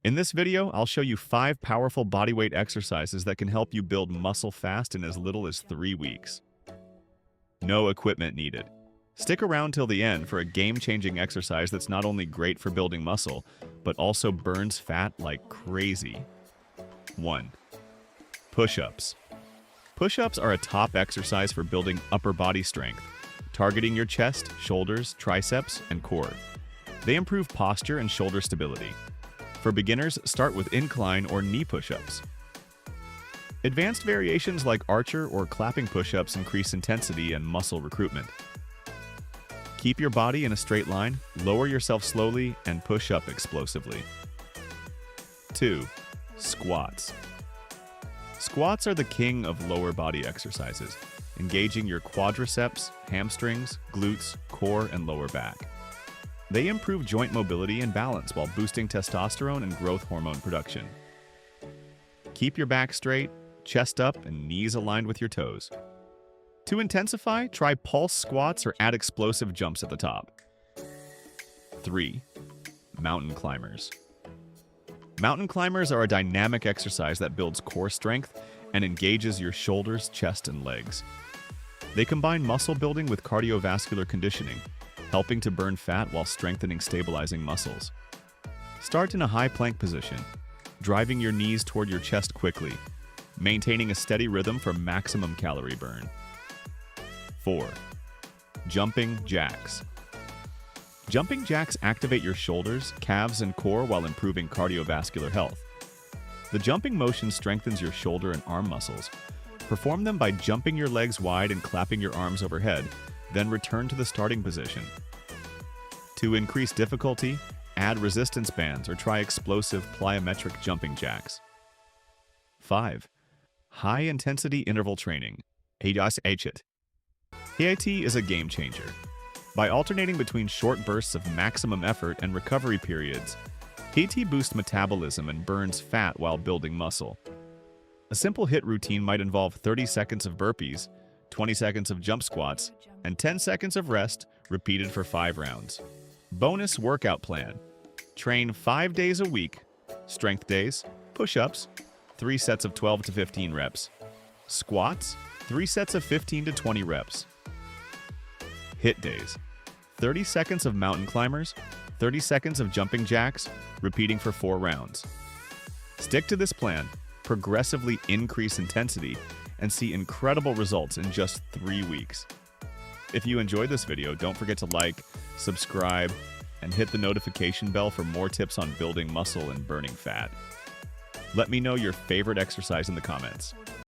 In this video, I'll show you 5 powerful bodyweight exercises that can help you build muscle fast in as little as 3 weeks. No equipment needed. Stick around till the end for a game-changing exercise that's not only great for building muscle, but also burns fat like crazy. 1. Push-ups. Push-ups are a top exercise for building upper body strength, targeting your chest, shoulders, triceps, and core. They improve posture and shoulder stability. For beginners, start with incline or knee push-ups. Advanced variations like archer or clapping push-ups increase intensity and muscle recruitment. Keep your body in a straight line, lower yourself slowly, and push up explosively. 2. Squats. Squats are the king of lower body exercises, engaging your quadriceps, hamstrings, glutes, core, and lower back. They improve joint mobility and balance while boosting testosterone and growth hormone production. Keep your back straight, chest up, and knees aligned with your toes. To intensify, try pulse squats or add explosive jumps at the top. 3. Mountain climbers. Mountain climbers are a dynamic exercise that builds core strength and engages your shoulders, chest, and legs. They combine muscle building with cardiovascular conditioning, helping to burn fat while strengthening stabilizing muscles. Start in a high plank position, driving your knees toward your chest quickly, maintaining a steady rhythm for maximum calorie burn. 4. Jumping jacks. Jumping jacks activate your shoulders, calves, and core while improving cardiovascular health. The jumping motion strengthens your shoulder and arm muscles. Perform them by jumping your legs wide and clapping your arms overhead, then return to the starting position. To increase difficulty, add resistance bands or try explosive plyometric jumping jacks. 5. High-intensity interval training. HIIT. HIIT is a game changer. By alternating between short bursts of maximum effort and recovery periods, HIIT boosts metabolism and burns fat while building muscle. A simple HIIT routine might involve 30 seconds of burpees, 20 seconds of jump squats, and 10 seconds of rest, repeated for 5 rounds. Bonus workout plan. Train 5 days a week. Strength days, push-ups, 3 sets of 12 to 15 reps. Squats, 3 sets of 15 to 20 reps. HIIT days. 30 seconds of mountain climbers, 30 seconds of jumping jacks, repeating for 4 rounds. Stick to this plan, progressively increase intensity, and see incredible results in just 3 weeks. If you enjoyed this video, don't forget to like, subscribe, and hit the notification bell for more tips on building muscle and burning fat. Let me know your favorite exercise in the comments.